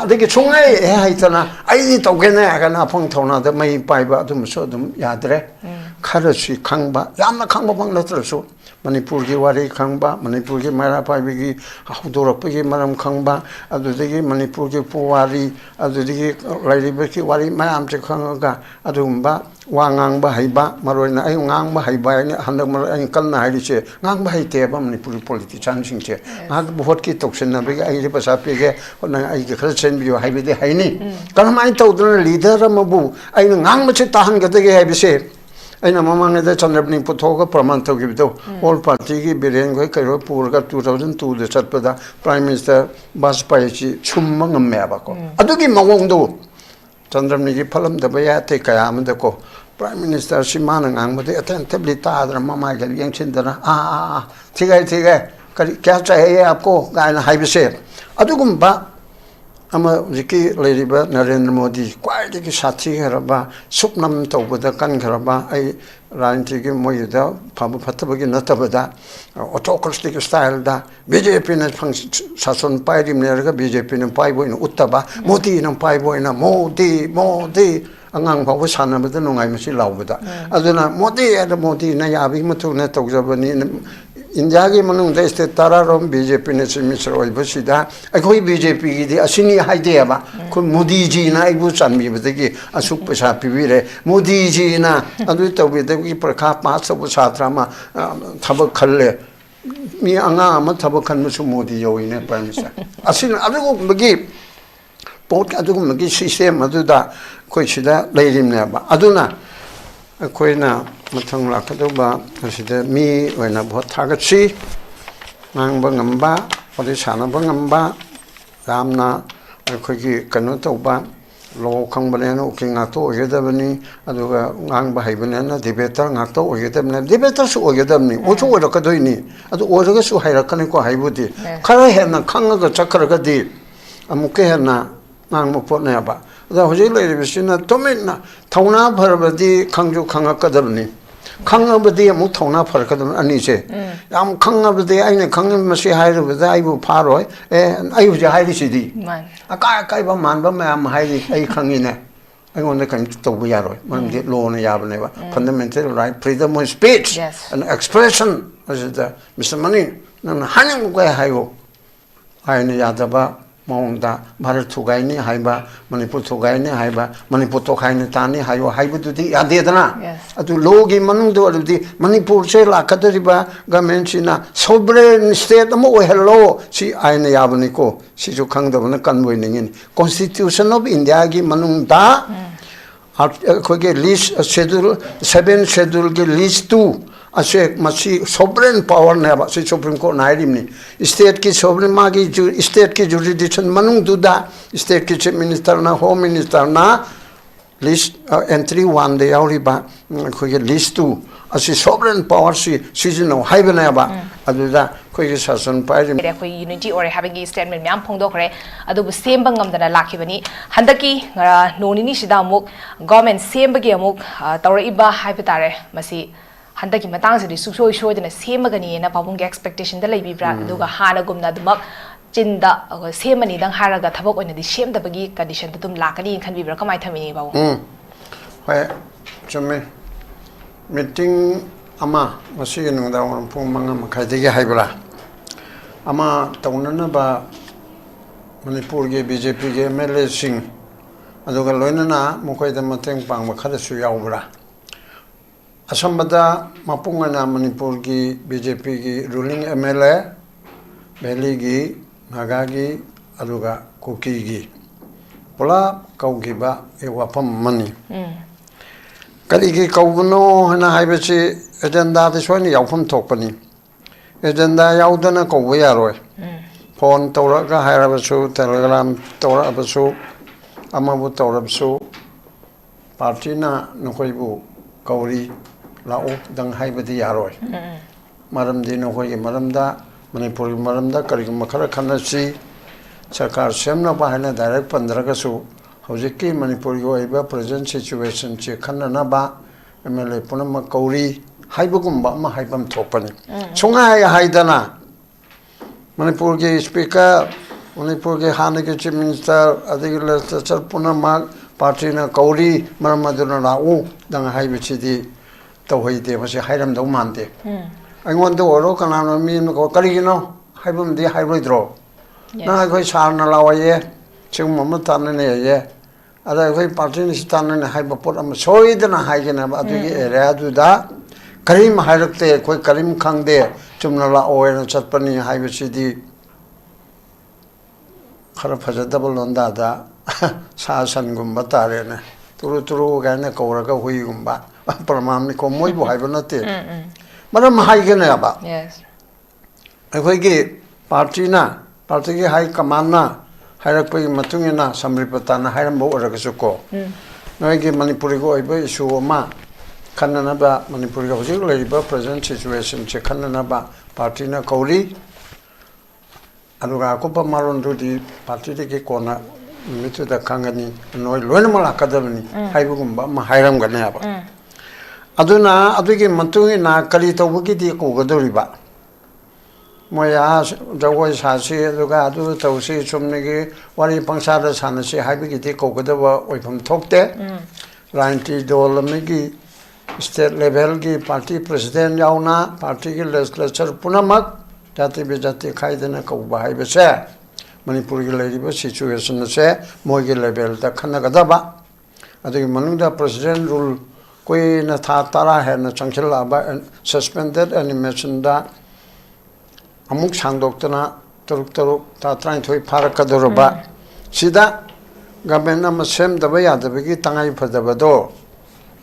되게 총에 해있잖아. 아이니 또게네 가나 펑통나도 많이 빠이바 좀 야드래. 카르시 강바 야마 강바 방나들수 머니푸르기 와리 강바 머니푸르기 마라 빠이비기 하우도럭비기 마람 강바 아두데기 머니푸르기 포와리 아두데기 라이리베기 와리 마람체 강가 아두음바 왕앙바 하이바 마로이나 아이 앙바 하이바 한dak mar ai kalna hairiche ngangba haite ba manipuri politician singche ngak vote ki toksenna be ai ri pasa pege na ai ke khalchen bi haibe de haini kanamai tawdna leader amabu ai ngangba che tahan ga de ge haibise aina mamang de chandrapni puthoga praman thogi bido all party ki biren goi kairo purga 2002 de chatpada prime minister Bajpayee chi chumma ngamme ba ko adugi mawongdo chandrapni ki phalam da ba ya te kaya am de ko Prime Minister Simana ngang attentively तादर मामा के लिए चिंतना ठीक है क्या चाहिए आपको गाना high से अदुगुम्बा अमा जिकी लेरिबा नरेंद्र मोदी क्वाइट की साथी खरबा सुपनम तौबदा कन खरबा आई राजनीति के मोयदा फाबु फतबगी नतबदा ऑटोक्रेटिक स्टाइल दा बीजेपी ने शासन पाइरिम नेरगा बीजेपी ने पाइबोइन उत्तबा मोदी ने पाइबोइन Modi angang phaw sana bada nungai masi lawbada aduna modi na yabi matu na tawjabani india gi manung da state tararom bjp ne simisro ibasida akoi bjp gi di asini haide ba ko modi ji na ibu chanmi badagi asuk pasa pibire modi ji na adu tawbida gi prakha pa sabu chatra ma thabak khalle mi anga ma thabak khan musu modi yoine prime minister asin adu bagi pot adu magi system adu da कोई लेरिम ने बा अदुना कोईना मथंग लाखदोबा असिदे मी ओइना बहुत थागछि नांगबा ngamba पदि सानबा ngamba रामना अखोगी कनो तोबा लो खंबने no कि ngato ओगेदबनी अदुगा ngang हाइबने ना debater ngato ओगेदबने debater सु ओगेदबनी ओचो ओरकदोइनी अदु ओरगा सु हाइरकने को हाइबुदि खरा हेना खंगगा चखरगदि अमुके हेना ngang mo pot na ba da hoje le bisina tomina thona bharabadi khangju khangakadabni khangabadi amu thona pharkadam ani che yam khangabadi aine khangam masi hairabada aibu pharoi aibu je hairi sidi aka ba manba ma hairi ai khangine I want to come to Yaroi, one get low on a Yabaneva, fundamental right, freedom of speech and expression. As the Mr. Money, and Hanim Gay Hayo, I in Yadaba. Monda, Maratugaini, Haiba, Manipur Togaini, Haiba, Manipur Tokaini Tani, Hayo, Haiba to the Adedana. At Logi Manundo, the Manipur Sela, Katariba, Gamenchina, sovereign state, Mo, hello, she Aina Yabaniko, she to Kangdavan winning in Constitution of India, Manunda, at list schedule, 7 schedule, list 2. Ashe masi sovereign power never se Supreme Court nairimni state ki sovereign magi state ki jurisdiction manung duda state ki chief minister na home minister na list entry 1 de yauriba ko list 2 ashe sovereign power si season haibana ba aduda ko sasan pairim ko unity or having a statement myam phongdo khare adu sem bangam dana lakhibani handaki nonini sida amuk government sem bagi amuk tawraiba haibitare masi handaki matang se susoi soi dena semagani na pabung expectation da leibibra aduga hana gumna dumak chinda semani dang haraga thabok oina di sem da bagi condition dum lakani khanbibra kamai thamini baw hoi chumme meeting ama masi nu da phung manga makhai de haibra ama taunana ba manipur ge bjp ge mle sing aduga loinana mokoi da mateng pang makhada su yaubra Asambada Mapungana Manipur ki BJP ki ruling MLA Beli ki Nagagi aduga Kuki ki Pola Kaugiba Ewapam Mani Kali ki Kauguno Hana Haibachi agenda this one Yaupam Topani agenda Yaudana Kawayaroi Pon Toraga Hirabasu Telegram Torabasu Amabu Torabsu Partina Nukoibu Kauri Lao dang haibadi yaroi maram dino hoi maramda manipur maramda kari makara khanasi sarkar semna bahana direct pandraga su hojiki manipur go iba present situation che khanna ba mla punam kauri haibugumba ma haibam thopani chunga haidana manipur ge speaker Manipur Hana Chief Minister, Adi Legislature Punamak, Party na Kauri, Maramaduna Rao, Dang Highway City, Tawai de was a Hiram Domante. I want to work on me, Karino, Hibum the highway draw. Now I go Sarna Lawaye, Chumamatan and a other way party is done in a hyperpot. So it and a hiking about the area to that. Karim Hirakte, quick Karim Kang there, Chumnala or Chapani Highway City. Harapasa double on that. Sasan Gumbatarian, Turu Gana Koraga Huyumba, Paramamico Moibo Hibernate. Madam Higanaba. Yes. If we get Partina, Party High Kamana, Hirakui Matungina, Samripatana, Hirambo or Ragasuko. No, I give Manipurigo, Suoma, Kananaba, Manipurigo, labor present situation, Chekananaba, Partina Kauri, Aluga Copa Maron to the Party corner. Mitu da kangani no loinmal academy haibugumba ma hairam ganaba aduna adugi mantungi na kali tawugi di ko godoriba moya jawai sasi aduga adu tawsi chumnigi wari pangsada sanasi haibigi di ko godaba oifam thokte ranti dolmigi state level ki party president yauna party ki legislature punamak jati bejati khaidena ko bahai bese Manipur situation say Mogi level the Kanagadaba. I think Manunda President rule Queen Tatara had a Chanchilaba and suspended and mentioned that Amuk Sang Doctona Turuk trying to Parakadoroba. Sida Gabena Masem the way at the big Tangai Padabado.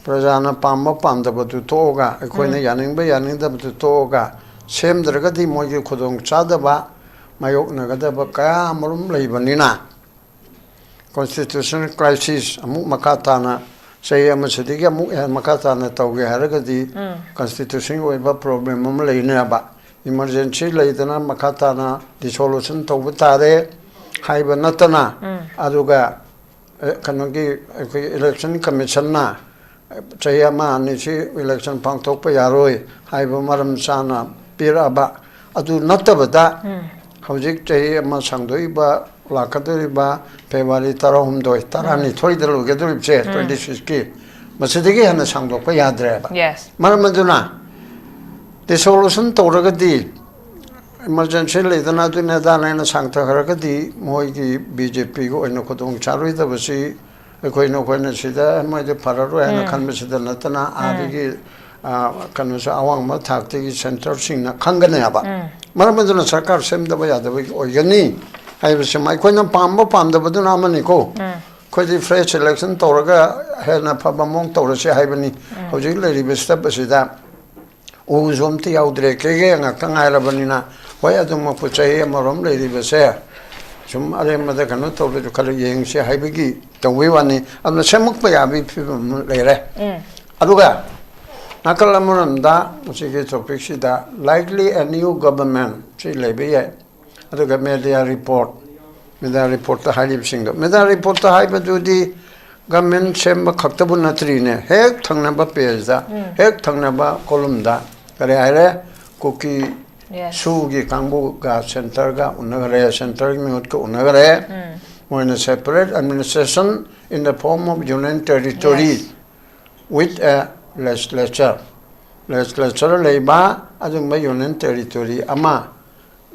Prajana Pamba Pandaba to Toga, a Queen Yaning by Yaninda to Toga. Same Dragati Mogi Kodong Chadaba. Mayok Nagadaba Kaya Murum Labanina Constitutional crisis, Amuk Makatana, say Amasadiga Muk and Makatana Tauge Haragadi, Constitution waiver problem Lainaba, emergency Laitana Makatana, dissolution Tobutare, Haibanatana, Aduga, Kanagi election commissiona, Chayama Nichi election Pangtok Yaroi, Haibamaram Sana, Piraba, Adu Natabada. Howjik Jay Masangdoiba, Lakadoriba, Pevari Tarahumdoi, Tarani, Toridal, Gedrip, 26 key. Masidigi and the Sangdo Payadreba. Yes. Maramaduna. The solution to Ragadi. Emergency Ladanaduna and Santa Haragadi, Moigi, BJP, go in Okotong Charui, the Vasi, a Koino Koinasida, my Pararo and a Kanmasida Natana, Adigi. Kanasa Awang Matakti Center Sina Kanganaba. Maramaduna Sakar Sem the Vaya the week or Yani. I was my Quina Pamba Pam the Badunamanico. Quite the fresh election Toraga had a Pabamong Torasi Hibani, Hoji Lady Vestapasida. Uzumti Audre Kege and a Kangairabanina. Why I don't put a Marom Lady Vesea. Some other mother cannot tell to color Yang Shia Hibigi, the Wivani, and the Semuk Payabi people later. Aduga. Nakalamuranda, Musiki Topixida, likely a new government, she labia. I took a media report. Media report the Halib Singer. Media report the Hyper government chamber Kaktabunatrine, Hek Tangnaba Peza, Hek Tangnaba Columda, Kare Cookie Sugi Kanguga Centerga, Unagare Center, Mutka Unagare, when a separate administration in the form of Union Territory with a legislature labor as a union territory ama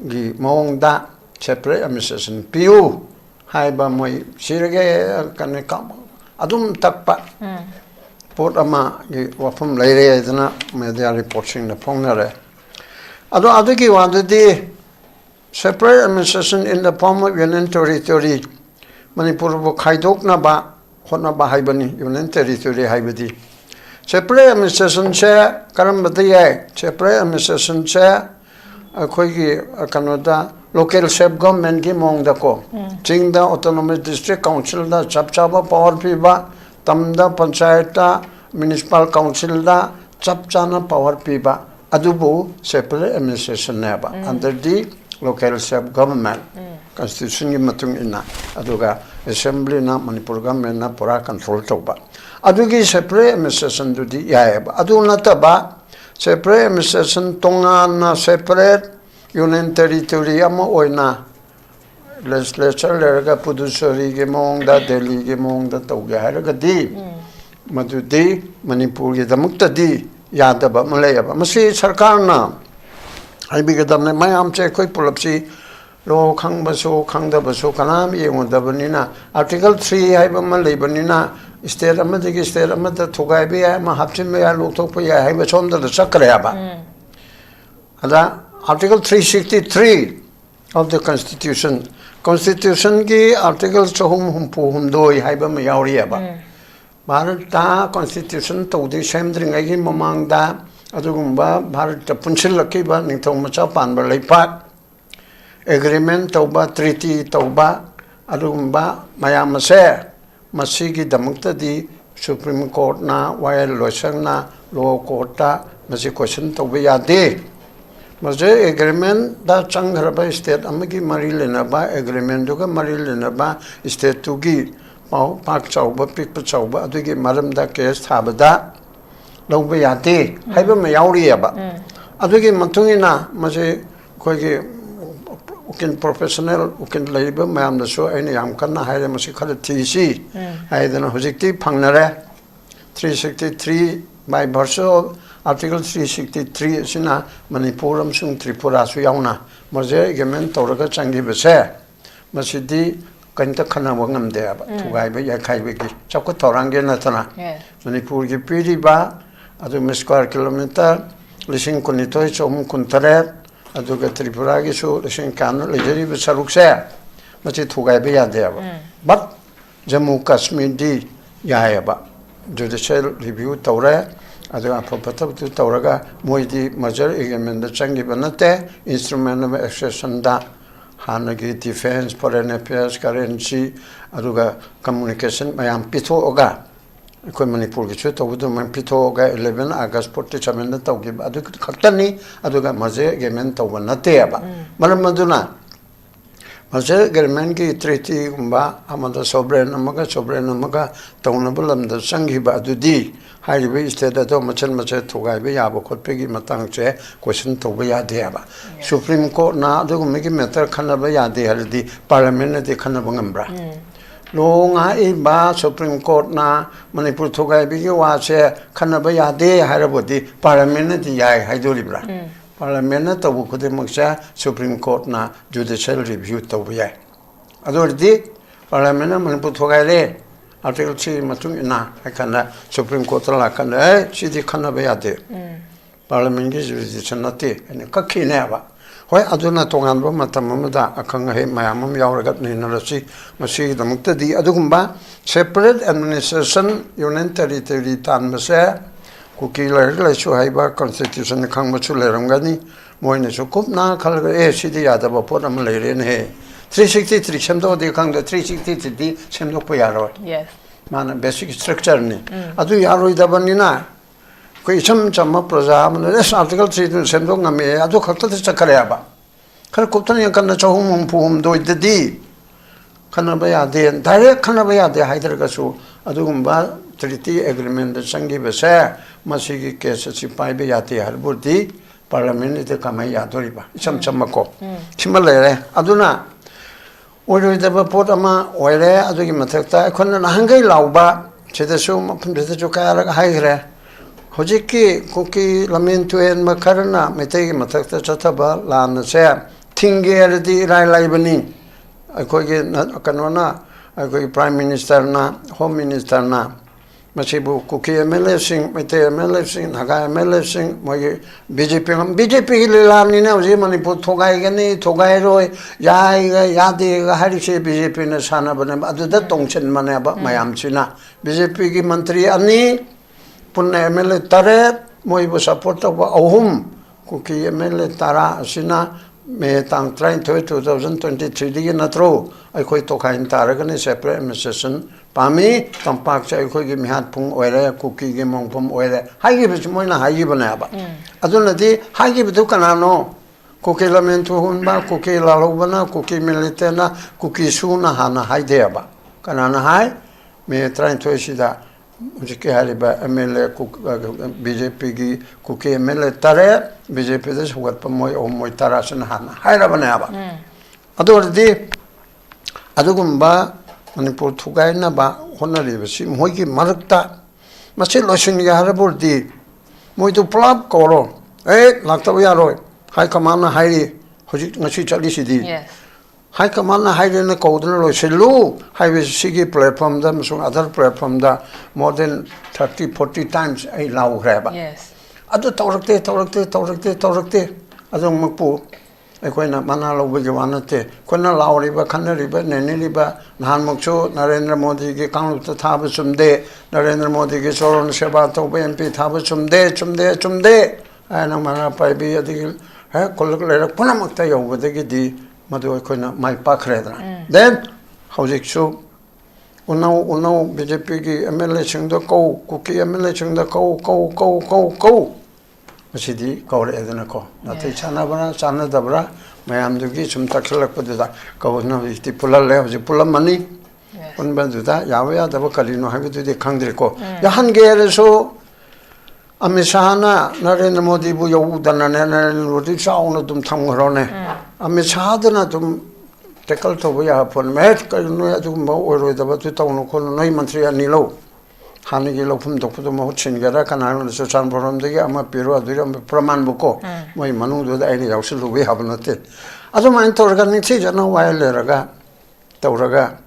gi mongda separate administration PU haiba moi sirage kan kam adum takpa port ama gi wafum leire idana media reporting na pongnare adu gi wandi separate administration in the form of union territory Manipur bo khaidok na ba hona ba haibani union territory haibadi Separate administration chair, Karambati, separate administration chair, a Canada, local self government Gimong Dako, Chingda Autonomous District Council, the Chapchaba Power Piba, Tamda Panchayata, Municipal Council, the Chapchana Power Piba, Adubu, separate administration neba, under the local self government. Constitution Matung Ina, Aduga, Assembly na Manipur government na Pura control toba. Adugi separate administration to the Yaib. Adunataba, separate administration Tonga na separate union territory ama oina legislature lerga Puducherry ge mongda Delhi ge mongda tauge haraga di madudi Manipur ge damukta di yadaba malayaba masi sarkar na aibiga damne mayam che koi pulapsi lo khang baso khang da baso kanam yengon da banina article 3 haiba ma leibanina state amadagi state amada thugai be ya ma hapchin me ya lok thok pa ya haiba chomda da chakra ya ba ada article 363 of the constitution ki article chahum humpu humdoi haiba ma yauri ya ba bharat ta constitution to di semdring ai mamang da adugumba bharat ta punchil laki ba ningthong macha pan ba leipat agreement tauba treaty tauba adugumba mayam se masigi damukta di supreme court na while loisang na law court ta masi question tauba yade maje agreement da changraba state amagi mari lena ba agreement duga mari lena ba state tu gi pau pak chauba pik pa chauba adugi maram da case thabada lawba yade haiba ma yauri ba adugi matungina maje khoigi ukin professional ukin labor mayam da so aina yam kanna haire masi khada tisi aidana hojikti phangnare 363 by virtue of article 363 sina manipuram sung tripura su yauna maje gemen toraga changi bese masidi kanta khana wangam de ba thugai ba yakhai be ki chapko thorange na thana manipur gi piri ba adu square kilometer lising kunitoi chom kuntare aduga tripura gi su lising kan lejeri be saruk se machi thugai be ya de ba but jammu kashmir di ya ba judicial review tawre aduga proper tu tawraga moidi major agreement da changi banate instrument of accession da hanagi defense foreign affairs currency aduga communication mayam pitho oga koi manipur gi chu tawdu man pitho oga 11 august 40 chamenda tawgi adu khaktani aduga maje agreement tawbanate ba malam maduna maje agreement ki treaty gumba amada sovereign amaga tawnabulam da changi ba adudi hairibe state da machan mache thugai be yaba khotpe gi matang che question tawba ya de ba supreme court na adu me gi matter khana ba ya de haldi parliament de khana bangambra lo nga e ba supreme court na manipur thugai be gi wa che khana ba ya de harabodi parliament de ya haidoli bra parliament tabu khode maksha supreme court na judicial review tawba ya adordi parliament manipur thugai le article 3 matung ina akana supreme court la kana chidi khana ba yade parliament gi jurisdiction nati ene kakhine ba hoi aduna tongan ba matam da akang he mayamam yauragat ni narasi masi damukta di adugumba separate administration union territory tan mase kukilar la chu haiba constitution khangma chu lerangani moine chu kupna khalga e sidi yada ba pot am leire ne 363 semdo de khangda 363 di semdo po yaro yes mana basic structure ni adu yaro ida banina ko isam chamma praja man es article 3 semdo ngame adu khakta chakare ba khar koptan yan kan chahum pum do di khana ba ya de direct khana ba ya de haidar ga su adu gumba treaty agreement da changi bese masigi case si pai be ya te har burdi parliament de kamai ya dori ba isam chamma ko chimale aduna 오르다바 보다마 오래 아주기 마탁다 컨나 한가이 라우바 제대로 마품데서 조카라가 하이그래 호지키 고키 라멘투엔 마카르나 메테기 마탁다 차타바 라나세 팅게르디 라이라이버니 거기 아까노나 거기 프라임 미니스터나 홈 미니스터나 마시부 고키 MLSing 메테 MLSing 나가 MLSing 뭐이 BJP 라니네 오지 마니포 토가이게니 토가이로 야이가 야디가 하리시 BJP는 사나버네 아두다 동천만에 봐 마얌치나 BJP 기 मंत्री 아니 पुन्ने MLA तारे मोइबो support ब अहुम cookie MLA तारा सिना मे तांग ट्राइन 2023 दिगे नत्रो अखोय तोखाइन तारगने separate administration पामी तंपाक चे अखोय गे मिहात Fung ओरे cookie गे मोंगफम ओरे हाइगे बिच मोइना हाइगे बनाबा अदुनदि हाइगे बिदु कनानो कुकी लमेंटु हुनबा कुकी लालोबना कुकी मिलिटेना कुकी सुना हाना हाइदेबा कनाना हाइ मे ट्राइन थोइसिदा मुझे हालिबा MLA BJP की कुकी MLA तारे BJP दे सुगत प मोय ओ मोय तारासन हाना हाइरा बनाबा अदोरदि ꯑꯗꯨꯒꯨꯝꯕ ꯃꯅꯤꯄꯨꯔ ꯊꯨꯒꯥꯏꯅꯕ ꯍꯣꯠꯅꯔꯤꯕꯁꯤ ꯃꯣꯏꯒꯤ ꯃꯔꯛꯇ ꯃꯁꯤ ꯂꯣꯏꯁꯤꯟꯒꯦ ꯍꯥꯏꯔꯕꯗꯤ ꯃꯣꯏꯗꯨ ꯄꯨꯂꯞ ꯀꯧꯔꯣ ꯂꯥꯛꯇꯕ ꯌꯥꯔꯣꯏ ꯍꯥꯏ ꯀꯃꯥꯟꯅ ꯍꯥꯏꯔꯤ ꯍꯧꯖꯤꯛ ꯉꯁꯤ ꯆꯠꯂꯤꯁꯤꯗꯤ ꯍꯥꯏ ꯀꯃꯥꯟꯅ ꯍꯥꯏꯔꯦꯅ ꯀꯧꯗꯨꯅ ꯂꯣꯏꯁꯤꯜꯂꯨ ꯍꯥꯏꯕꯁꯤꯒꯤ ꯄ꯭ꯂꯦꯠꯐꯣꯝꯗ ꯑꯃꯁꯨꯡ ꯑꯗꯔ ꯄ꯭ꯂꯦꯠꯐꯣꯝꯗ ꯃꯣꯔ ꯗꯦꯟ 30-40 times ꯑꯩ ꯂꯥꯎꯈ꯭ꯔꯦꯕ ꯑꯗꯨ ꯇꯧꯔꯛꯇꯦ ꯑꯗꯨꯃꯛꯄꯨ ꯑꯩꯈꯣꯏꯅ ꯃꯅꯥ ꯂꯧꯕꯒꯤ ꯋꯥ ꯅꯠꯇꯦ ꯑꯩꯈꯣꯏꯅ ꯂꯥꯎꯔꯤꯕ ꯈꯟꯅꯔꯤꯕ ꯅꯩꯅꯔꯤꯕ ꯅꯍꯥꯟꯃꯨꯛꯁꯨ ꯅꯔꯦꯟꯗ꯭ꯔ ꯃꯣꯗꯤꯒꯤ ꯀꯥꯡꯂꯨꯞꯇ ꯊꯥꯕ ꯆꯨꯝꯗꯦ ꯅꯔꯦꯟꯗ꯭ꯔ ꯃꯣꯗꯤꯒꯤ ꯆꯣꯔꯣꯟ ꯁꯦꯕꯥ ꯇꯧꯕ MP ꯊꯥꯕ ꯆꯨꯝꯗꯦ ꯍꯥꯏꯅ ꯃꯅꯥ ꯄꯥꯏꯕꯤ ꯑꯗꯒꯤ ꯍꯦꯛ ꯈꯨꯜꯂꯛ ꯂꯩꯔꯛ ꯄꯨꯝꯅꯃꯛꯇ ꯌꯧꯕꯗꯒꯤꯗꯤ ꯃꯗꯨ ꯑꯩꯈꯣꯏꯅ ꯃꯥꯏ ꯄꯥꯛꯈ꯭ꯔꯦꯗꯅ ꯗꯦꯟ ꯍꯧꯖꯤꯛꯁꯨ ꯎꯅꯧ BJPꯒꯤ MLAꯁꯤꯡꯗ ꯀꯧ ꯀꯨꯀꯤ MLAꯁꯤꯡꯗ ꯀꯧ ꯃꯁꯤꯗꯤ ꯀꯧꯔꯛꯑꯦꯗꯅꯀꯣ ꯅꯥꯇꯩ ꯆꯥꯟꯅꯗꯕ꯭ꯔꯥ ꯃꯌꯥꯝꯗꯨꯒꯤ ꯁꯨꯝ ꯇꯛꯁꯤꯜꯂꯛꯄꯗꯨꯗ ꯀꯧꯅ ꯍꯧꯖꯤꯛꯇꯤ ꯄꯨꯜꯍꯜꯂꯦ ꯍꯧꯖꯤꯛ ꯄꯨꯜꯂꯝꯃꯅꯤ ꯄꯨꯟꯕꯗꯨꯗ ꯌꯥꯕ ꯌꯥꯗꯕ ꯀꯔꯤꯅꯣ ꯍꯥꯏꯕꯗꯨꯗꯤ ꯈꯪꯗ꯭ꯔꯦꯀꯣ ꯌꯥꯍꯟꯒꯦ ꯍꯥꯏꯔꯁꯨ ꯑꯃꯤꯠ ꯁꯥꯍꯅ ꯅꯔꯦꯟꯗ꯭ꯔ ꯃꯣꯗꯤꯕꯨ ꯌꯧꯗꯅꯅꯦ ꯅꯔꯦꯟꯗ꯭ꯔ ꯃꯣꯗꯤ ꯆꯥꯎꯅ ꯑꯗꯨꯝ ꯊꯝꯈ꯭ꯔꯣꯅꯦ ꯑꯃꯤꯠ ꯁꯥꯍꯗꯨꯅ ꯑꯗꯨꯝ ꯇꯦꯀꯜ ꯇꯧꯕ ꯌꯥꯕ ꯄꯣꯠ ꯀꯔꯤ ꯅꯣꯏ ꯑꯗꯨꯒꯨꯝꯕ ꯑꯣꯏꯔꯣꯏꯗꯕꯗꯨ ꯇꯧꯅꯨ ꯈꯣꯠꯅꯨ ꯅꯣꯏ ꯃꯟꯇ꯭ꯔꯤ ꯑꯅꯤ ꯂꯧ ꯍꯥꯟꯅꯒꯤ ꯂꯧꯐꯝ ꯊꯣꯛꯄꯗꯨ ꯃꯍꯨꯠ ꯁꯤꯟꯒꯦꯔꯥ ꯀꯅꯥꯅꯣ ꯆꯨꯔꯆꯥꯟꯄꯨꯔꯝꯗꯒꯤ ꯑꯃ ꯄꯤꯔꯣ ꯑꯗꯨꯒ ꯄ꯭ꯔꯃꯥꯟꯕꯨꯀꯣ ꯃꯣꯏ ꯃꯅꯨꯡꯗꯨꯗ ꯑꯩꯅ ꯌꯥꯎꯁꯤꯜꯂꯨꯕ ꯌꯥꯕ ꯅꯠꯇꯦ ꯑꯗꯨꯃꯥꯏꯅ ꯇꯧꯔꯒ ꯅꯤꯡꯊꯤꯖꯅ ꯋꯥꯏ ꯂꯩꯔꯒ ꯇꯧꯔꯒ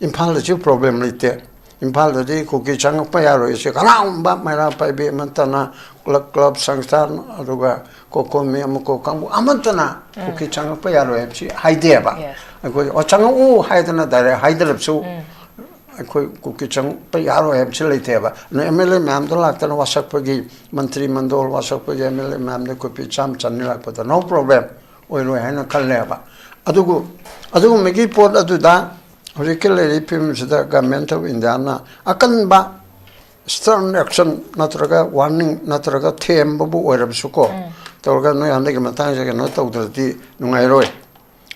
ꯏꯝꯐꯥꯜꯗꯁꯨ ꯄ꯭ꯔꯣꯕ꯭ꯂꯦꯝ ꯂꯩꯇꯦ ꯏꯝꯐꯥꯜꯗꯗꯤ ꯀꯨꯀꯤ ꯆꯪꯉꯛꯄ ꯌꯥꯔꯣꯏꯁꯦ ꯀꯅꯥꯒꯨꯝꯕ ꯃꯩꯔꯥ ꯄꯥꯏꯕꯤ ꯑꯃꯠꯇꯅ ꯀ꯭ꯂꯕ ꯁꯪꯁꯊꯥꯟ ꯑꯗꯨꯒ ꯀꯣꯀꯣꯃꯤ ꯑꯃꯀꯣ ꯀꯥꯡꯕꯨ ꯑꯃꯠꯇꯅ ꯀꯨꯀꯤ ꯆꯪꯉꯛꯄ ꯌꯥꯔꯣꯏ ꯍꯥꯏꯕꯁꯤ ꯍꯥꯏꯗꯦꯕ ꯑꯩꯈꯣꯏ ꯆꯪꯉꯛꯎ ꯍꯥꯏꯗꯅ ꯗꯥꯏꯔꯦꯛ ꯍꯥꯏꯗ꯭ꯔꯕꯁꯨ ꯑꯩꯈꯣꯏ ꯀꯨꯀꯤ ꯆꯪꯉꯛꯄ ꯌꯥꯔꯣꯏ ꯍꯥꯏꯕꯁꯤ ꯂꯩꯇꯦꯕ MLA ꯃꯌꯥꯝꯗꯣ ꯂꯥꯛꯇꯅ ꯋꯥꯁꯛꯄꯒꯤ ꯃꯟꯇ꯭ꯔꯤ ꯃꯟꯗꯣꯜ ꯋꯥꯁꯛꯄꯒꯤ MLA ꯃꯌꯥꯝꯗ ꯀꯣꯄꯤ ꯆꯥꯝꯃ ꯂꯥꯛꯄꯗ ꯅꯣ ꯄ꯭ꯔꯣꯕ꯭ꯂꯦꯝ ꯑꯣꯏꯔꯣꯏ ꯍꯥꯏꯅ ꯈꯜꯂꯦꯕ ꯑꯗꯨꯒꯨꯝꯕꯒꯤ ꯄꯣꯠ ꯑꯗꯨꯗ ꯍꯧꯖꯤꯛꯀꯤ ꯂꯩꯔꯤꯕ ꯐꯤꯕꯝꯁꯤꯗ ꯒꯃꯦꯟꯠ ꯑꯣꯐ ꯏꯟꯗꯤꯌꯥꯅ ꯑꯀꯟꯕ ꯁ꯭ꯇꯔꯟ ꯑꯦꯛꯁꯟ ꯅꯠꯇ꯭ꯔꯒ ꯋꯥꯔꯅꯤꯡ ꯅꯠꯇ꯭ꯔꯒ ꯊꯦꯝꯕꯕꯨ ꯑꯣꯏꯔꯕꯁꯨꯀꯣ ꯇꯧꯔꯒ ꯅꯣꯏ ꯍꯟꯗꯛꯀꯤ ꯃꯇꯥꯡꯁꯦ ꯀꯩꯅꯣ ꯇꯧꯗ꯭ꯔꯗꯤ ꯅꯨꯡꯉꯥꯏꯔꯣꯏ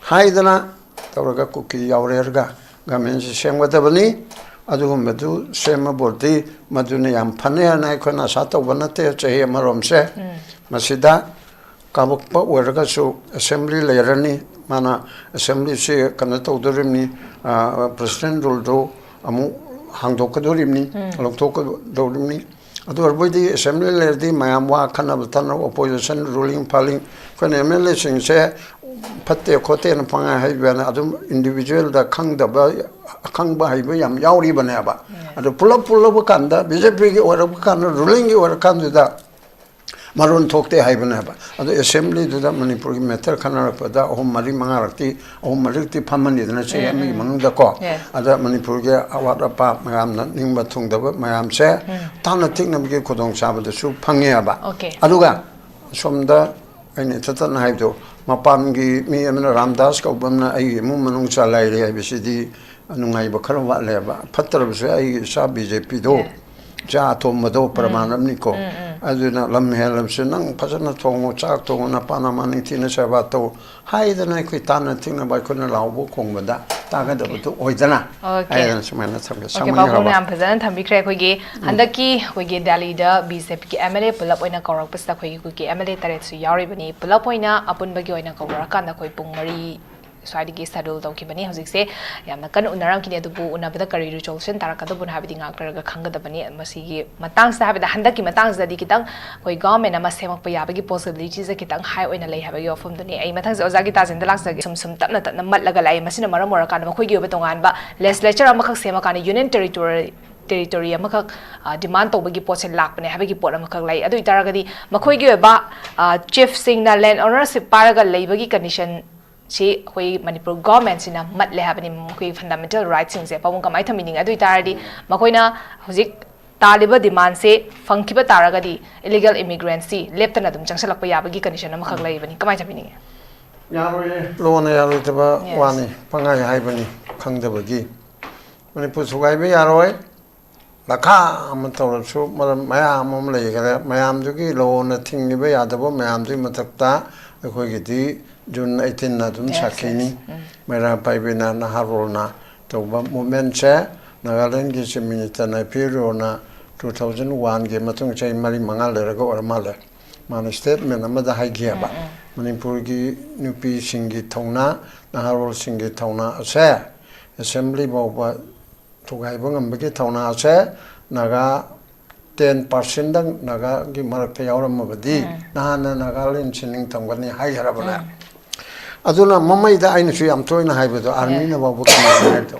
ꯍꯥꯏꯗꯅ ꯇꯧꯔꯒ ꯀꯨꯀꯤ ꯌꯥꯎꯔꯦꯔꯒ ꯒꯃꯦꯟꯁꯤ ꯁꯦꯝꯒꯗꯕꯅꯤ ꯑꯗꯨꯒꯨꯝꯕꯗꯨ ꯁꯦꯝꯃꯕꯗꯤ ꯃꯗꯨꯅ ꯌꯥꯝ ꯐꯅꯤ ꯍꯥꯏꯅ ꯑꯩꯈꯣꯏꯅ ꯑꯁꯥ ꯇꯧꯕ ꯅꯠꯇꯦ ꯆꯍꯤ ꯑꯃꯔꯣꯝꯁꯦ ꯃꯁꯤꯗ ꯀꯥꯕꯛꯄ ꯑꯣꯏꯔꯒꯁꯨ ꯑꯦꯁꯦꯝꯕ꯭ꯂꯤ ꯂꯩꯔꯅꯤ ꯃꯥꯅ ꯑꯦꯁꯦꯝꯕ꯭ꯂꯤꯁꯤ ꯀꯩꯅꯣ ꯇꯧꯗꯣꯔꯤꯕꯅꯤ ꯄ꯭ꯔꯁꯤꯗꯦꯟ ꯔꯨꯜꯗꯨ ꯑꯃꯨꯛ ꯍꯥꯡꯗꯣꯛꯀꯗꯣꯔꯤꯕꯅꯤ ꯂꯧꯊꯣꯛꯀꯗꯣꯔꯤꯕꯅꯤ ꯑꯗꯨ ꯑꯣꯏꯔꯕꯗꯤ ꯑꯦꯁꯦꯝꯕ꯭ꯂꯤ ꯂꯩꯔꯗꯤ ꯃꯌꯥꯝ ꯋꯥ ꯈꯟꯅꯕ ꯇꯥꯟꯅꯕ ꯑꯣꯄꯣꯖꯤꯁꯟ ꯔꯨꯂꯤꯡ ꯐꯥꯂꯤꯡ ꯑꯩꯈꯣꯏꯅ MLAꯁꯤꯡꯁꯦ ꯐꯠꯇꯦ ꯈꯣꯠꯇꯦꯅ ꯄꯪꯉꯥꯏ ꯍꯩꯕꯅ ꯑꯗꯨꯝ ꯏꯟꯗꯤꯕꯤꯖꯨꯋꯦꯜꯗ ꯑꯈꯪꯕ ꯍꯩꯕ ꯌꯥꯝ ꯌꯥꯎꯔꯤꯕꯅꯦꯕ ꯑꯗꯨ ꯄꯨꯜꯂꯕ ꯀꯥꯟꯗ BJPꯒꯤ ꯑꯣꯏꯔꯛꯄ ꯀꯥꯟꯗ ꯔꯨꯂꯤꯡꯒꯤ ꯑꯣꯏꯔꯀꯥꯟꯗꯨꯗ ꯃꯔꯣꯟ ꯊꯣꯛꯇꯦ ꯍꯥꯏꯕꯅꯦꯕ ꯑꯗꯨ ꯑꯦꯁꯦꯝꯕ꯭ꯂꯤꯗꯨꯗ ꯃꯅꯤꯄꯨꯔꯒꯤ ꯃꯦꯇꯔ ꯈꯟꯅꯔꯛꯄꯗ 3-4-5ꯔꯛꯇꯤ ꯐꯝꯃꯅꯤꯗꯅ ꯆꯍꯤ ꯑꯃꯒꯤ ꯃꯅꯨꯡꯗꯀꯣ ꯑꯗ ꯃꯅꯤꯄꯨꯔꯒꯤ ꯑꯋꯥꯠ ꯑꯄꯥ ꯃꯌꯥꯝꯅ ꯅꯤꯡꯕ ꯊꯨꯡꯗꯕ ꯃꯌꯥꯝꯁꯦ ꯇꯥꯟꯅ ꯇꯤꯛꯅꯕꯒꯤ ꯈꯨꯗꯣꯡꯆꯥꯕꯗꯁꯨ ꯐꯪꯉꯦꯕ ꯑꯗꯨꯒ ꯁꯣꯝꯗ ꯑꯩꯅ ꯏꯊꯠꯇꯅ ꯍꯥꯏꯕꯗꯣ ꯃꯄꯥꯟꯒꯤ ꯃꯤ ꯑꯃꯅ ꯔꯥꯝꯗꯥꯁ ꯀꯧꯕ ꯑꯃꯅ ꯑꯩꯒꯤ ꯏꯃꯨꯡ ꯃꯅꯨꯡ ꯆꯂꯥꯏꯔꯦ ꯍꯥꯏꯕꯁꯤꯗꯤ ꯅꯨꯡꯉꯥꯏꯕ ꯈꯔ ꯋꯥꯠꯂꯦꯕ ꯐꯠꯇ꯭ꯔꯕꯁꯨ ꯑꯩꯒꯤ ꯏꯆꯥ BJPꯗꯣ ꯏꯆꯥ ꯑꯇꯣꯝꯕꯗꯣ ꯄ꯭ꯔꯃꯥꯟ ꯑꯃꯅꯤꯀꯣ ꯑꯗꯨꯅ ꯂꯝ ꯍꯦꯜꯂꯕꯁꯨ ꯅꯪ ꯐꯖꯅ ꯊꯣꯡꯉꯨ ꯆꯥꯛ ꯊꯣꯡꯉꯨ ꯅꯄꯥ ꯅꯃꯥ ꯅꯤꯡꯊꯤꯅ ꯁꯦꯕꯥ ꯇꯧ ꯍꯥꯏꯗꯅ ꯑꯩꯈꯣꯏ ꯇꯥꯟꯅ ꯇꯤꯛꯅꯕ ꯑꯩꯈꯣꯏꯅ ꯂꯥꯎꯕ ꯈꯣꯡꯕꯗ ꯇꯥꯒꯗꯕꯗꯨ ꯑꯣꯏꯗꯅ ꯍꯥꯏꯗꯅ ꯁꯨꯃꯥꯏꯅ ꯊꯝꯒꯦ ꯄꯥꯕꯨꯡꯅ ꯌꯥꯝ ꯐꯖꯅ ꯊꯝꯕꯤꯈ꯭ꯔꯦ ꯑꯩꯈꯣꯏꯒꯤ ꯍꯟꯗꯛꯀꯤ ꯑꯩꯈꯣꯏꯒꯤ ꯗꯦꯜꯂꯤꯗ BJPꯒꯤ MLA ꯄꯨꯂꯞ ꯑꯣꯏꯅ ꯀꯧꯔꯛꯄꯁꯤꯗ ꯑꯩꯈꯣꯏꯒꯤ ꯀꯨꯀꯤ MLA 8ꯁꯨ ꯌꯥꯎꯔꯤꯕꯅꯤ ꯄꯨꯂꯞ ꯑꯣꯏꯅ ꯑꯄꯨꯟꯕꯒꯤ ꯑꯣꯏꯅ ꯀꯧꯔꯀꯥꯟꯗ ꯑꯩꯈꯣꯏ ꯄꯨꯡ 3 ꯁ꯭ꯋꯥꯏꯗꯒꯤ ꯁꯦꯗꯨꯜ ꯇꯧꯈꯤꯕꯅꯤ ꯍꯧꯖꯤꯛꯁꯦ ꯌꯥꯝꯅ ꯀꯟꯅ ꯎꯅꯔꯝꯈꯤꯅꯤ ꯑꯗꯨꯕꯨ ꯎꯅꯕꯗ ꯀꯔꯤ ꯔꯤꯖꯣꯜꯁꯟ ꯇꯥꯔꯛꯀꯗꯕꯅꯣ ꯍꯥꯏꯕꯗꯤ ꯉꯥꯛꯇꯔꯒ ꯈꯪꯒꯗꯕꯅꯤ ꯃꯁꯤꯒꯤ ꯃꯇꯥꯡꯁꯤꯗ ꯍꯥꯏꯕꯗ ꯍꯟꯗꯛꯀꯤ ꯃꯇꯥꯡꯁꯤꯗꯗꯤ ꯈꯤꯇꯪ ꯑꯩꯈꯣꯏ ꯒꯚꯔꯟꯃꯦꯟꯠ ꯑꯃ ꯁꯦꯝꯃꯛꯄ ꯌꯥꯕꯒꯤ ꯄꯣꯁꯤꯕꯤꯂꯤꯇꯤꯁꯦ ꯈꯤꯇꯪ ꯍꯥꯏ ꯑꯣꯏꯅ ꯂꯩ ꯍꯥꯏꯕꯒꯤ ꯋꯥꯐꯝꯗꯨꯅꯤ ꯑꯩ ꯃꯊꯪꯁꯦ ꯑꯣꯖꯥꯒꯤ ꯇꯥꯖꯦꯟꯗ ꯂꯥꯛꯆꯒꯦ ꯁꯨꯝ ꯇꯞꯅ ꯃꯠꯂꯒ ꯂꯥꯛꯑꯦ ꯃꯁꯤꯅ ꯃꯔꯝ ꯑꯣꯏꯔꯀꯥꯟꯗ ꯃꯈꯣꯏꯒꯤ ꯑꯣꯏꯕ ꯇꯣꯉꯥꯟꯕ ꯂꯦꯖꯤꯁꯂꯦꯆꯔ ꯑꯃꯈꯛ ꯁꯦꯝꯃꯀꯥꯟꯗ ꯌꯨꯅꯤꯌꯟ ꯇꯦꯔꯤꯇꯣꯔꯤ ꯑꯃꯈꯛ ꯗꯤꯃꯥꯟ ꯇꯧꯕꯒꯤ ꯄꯣꯠꯁꯦ ꯂꯥꯛꯄꯅꯦ ꯍꯥꯏꯕꯒꯤ ꯄꯣꯠ ꯑꯃꯈꯛ ꯂꯩ ꯑꯗꯨ ꯑꯣꯏꯇꯥꯔꯒꯗꯤ ꯃꯈꯣꯏꯒꯤ ꯑꯣꯏꯕ ꯆꯤꯐꯁꯤꯡꯅ ꯂꯦꯟ ꯑꯣꯅꯔꯁꯤꯞ ꯄꯥꯏꯔꯒ ꯂꯩꯕꯒꯤ ꯀꯟꯗꯤꯁꯟ ꯁꯤ ꯑꯩꯈꯣꯏ ꯃꯅꯤꯄꯨꯔ ꯒꯚꯔꯟꯃꯦꯟꯠꯁꯤꯅ ꯃꯠꯂꯦ ꯍꯥꯏꯕꯅꯤ ꯃꯈꯣꯏꯒꯤ ꯐꯟꯗꯥꯃꯦꯟꯇꯦꯜ ꯔꯥꯏꯠꯁꯤꯡꯁꯦ ꯄꯥꯕꯨꯡ ꯀꯃꯥꯏꯅ ꯊꯝꯕꯤꯅꯤꯡꯉꯦ ꯑꯗꯨ ꯑꯣꯏꯇꯥꯔꯗꯤ ꯃꯈꯣꯏꯅ ꯍꯧꯖꯤꯛ ꯇꯥꯜꯂꯤꯕ ꯗꯤꯃꯥꯟꯁꯦ ꯐꯪꯈꯤꯕ ꯇꯥꯔꯒꯗꯤ ꯏꯂꯤꯒꯦꯜ ꯏꯃꯤꯒ꯭ꯔꯦꯟꯁꯤ ꯂꯦꯞꯇꯅ ꯑꯗꯨꯝ ꯆꯪꯁꯤꯜꯂꯛꯄ ꯌꯥꯕꯒꯤ ꯀꯟꯗꯤꯁꯟ ꯑꯃꯈꯛ ꯂꯩꯕꯅꯤ ꯀꯃꯥꯏꯅ ꯊꯝꯕꯤꯅꯤꯡꯉꯦ ꯌꯥꯔꯣꯏꯌꯦ ꯂꯣꯟꯅ ꯌꯥꯔꯣꯏꯗꯕ ꯋꯥꯅꯤ ꯄꯪꯉꯥꯏ ꯍꯥꯏꯕꯅꯤ ꯈꯪꯗꯕꯒꯤ ꯃꯅꯤꯄꯨꯔ ꯊꯨꯒꯥꯏꯕ ꯌꯥꯔꯣꯏ ꯂꯈꯥ ꯑꯃ ꯇꯧꯔꯁꯨ ꯃꯔꯝ ꯃꯌꯥꯝ ꯑꯃ ꯂꯩꯈ꯭ꯔꯦ ꯃꯌꯥꯝꯗꯨꯒꯤ ꯂꯣꯟꯅ ꯊꯤꯡꯉꯤꯕ ꯌꯥꯗꯕ ꯃꯌꯥꯝꯗꯨꯒꯤ ꯃꯊꯛꯇ ꯑꯩꯈꯣꯏꯒꯤꯗꯤ June 18나 좀 삭히니 메라 파이비나 나하로나 tauba movement Nagaland gi chiminita na periona 2001 ge matung chai mari mangal leraga ormale man statement amada haigiaba Manipur gi nupi singi thongna naharol singi thongna ase assembly bawba thugaiba ngambagi thauna se naga 10% dang naga gi marakta yauramabadi nahana Nagaland sining thamgani hai harabana aduna mamaida aina su yam toina haibado army na bawba kinaido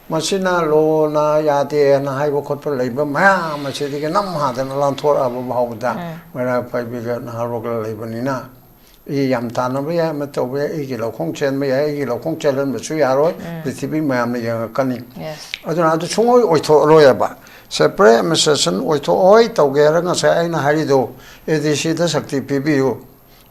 masina lo na yade na haibo khotpa leiba maya masidi ke nam hadana lanthor aba bawda mara paibiga na harogla leibanina I yam tanaba ya ma tobe I gi lokhong chen ma ya I gi lokhong chelan ba su yaroi prithibi mayam na yang kani aduna adu chungoi oitho roya ba separate administration oitho oi tawgera nga sa aina harido edc da sakti pibiu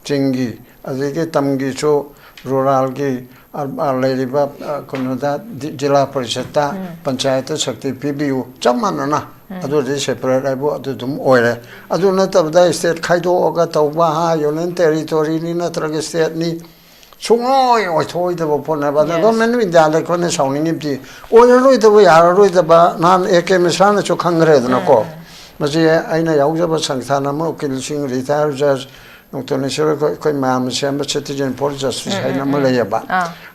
chingi adike tamgi chu rural gi leiriba konoda jila parishata panchayat sakti pibiu chamanana adu de separate aibo adu dum oire adu na tabda state khaido oga tawba ha union territory ni na traga state ni chungoi oithoi da bopona ba da government vidyalay ko ne sauning ibdi oiroi da yaroi da ba nan ekm sana chu khangre da ko maji aina yaujaba sangthana ma ukil sing retire judge Nocturnisher koi mam semba citizen for justice haina malayaba